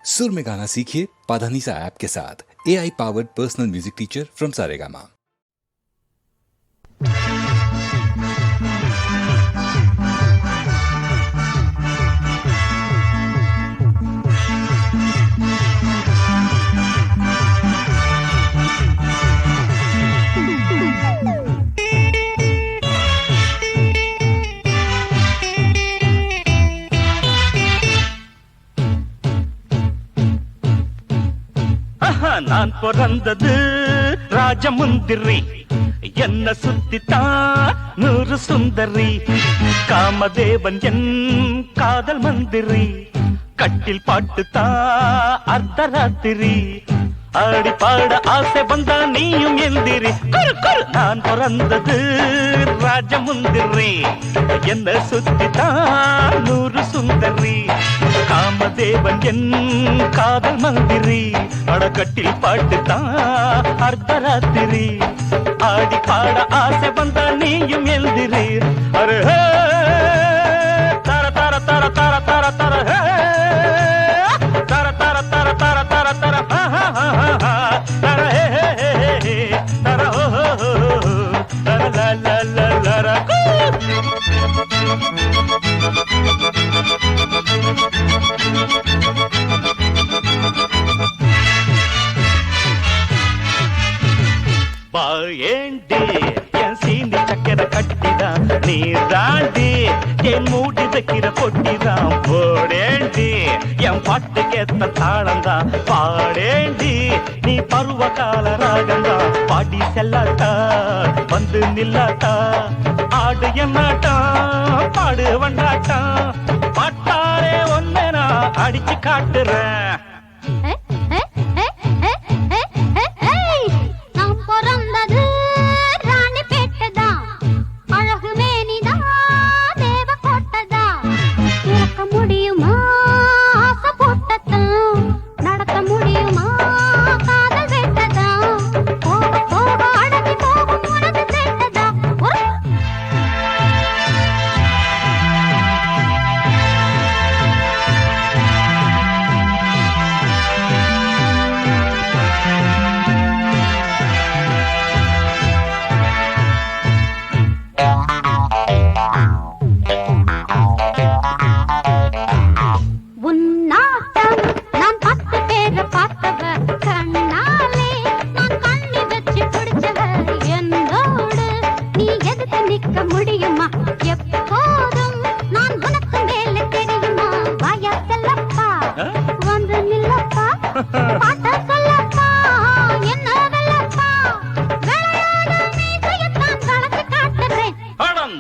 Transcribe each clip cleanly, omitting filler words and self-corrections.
सुर में गाना सीखिए पाधानीसा ऐप के साथ। AI powered personal music teacher from Saregama. நான் பிறந்தது ராஜமுந்திரி, என்ன சுத்தித்தான் நூறு சுந்தரி. காமதேவன் என் காதல் மந்திரி, கட்டில் பாட்டுத்தான் அர்த்தராத்திரி. ஆடி பாட ஆசை வந்தா நீயும் எந்திரி. நான் பிறந்தது ராஜமுந்திரி, என்ன சுத்தித்தான் நூறு சுந்தரி. காமதேவன் என் காதல் மந்திரி, அடக்கட்டில் பாட்டுத்தான் அர்த்தராத்திரி. ஆடி பாட ஆசை வந்தா நீயும் எந்திரி. அரே தர தர தர தர தர தர தர தர தர தர தர தர தர தர la la la la la. பாயேண்டி என் சீனி சக்கரை கட்டிதான், நீ தாண்டி என் மூடி வைக்கிற பொட்டிதான். போடேண்டி என் பாட்டுக்கேத்த தாளந்தான், பாடேண்டி நீ பருவ கால ராகந்தான். பாடி செல்லாட்டா வந்து நில்லாட்டா, ஆடு என்னாட்டா பாடு வண்டாட்டா. பாட்டாரே ஒன்ன நான் அடிச்சு காட்டுறேன்.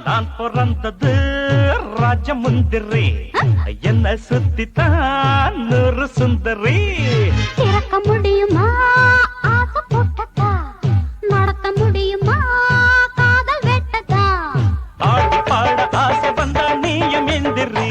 நான் பிறந்தது ராஜமுந்திரி, என்ன சுத்தித்தான் நூறு சுந்தரி. திறக்க முடியுமா ஆசை போட்டதா, நடத்த முடியுமா காதல் வெட்டதா. ஆடி பாட ஆசை வந்தா நீயும் எந்திரி.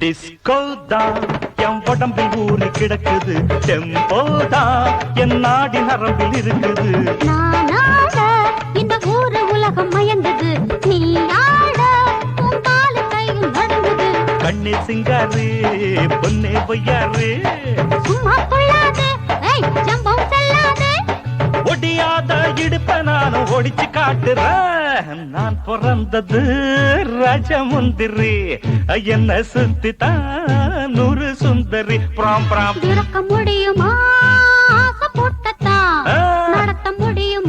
டிஸ்கோதான் என் உடம்பில் ஊறி கிடக்குது, டெம்போதான் என் நாடி நரம்பில் இருக்குது. நானாட இந்த ஊரு உலகம் மயங்குது, நீ ஆட உன் காலு கையில் நடுங்குது. கண்ணே சிங்காரு பொன்னே பொய்யாரு, சும்மா கொள்ளாதே ஜம்பம் செல்லாதே. ஒடியாத இடுப்ப நானும் ஒடிச்சு காட்டுறேன். நான் பிறந்தது ராஜமுந்திரி, என்ன சுத்தித்தான் நூறு சுந்தரி. பிராம் பிராம் திறக்க முடியுமா ஆசை போட்டதா, நடத்த முடியுமா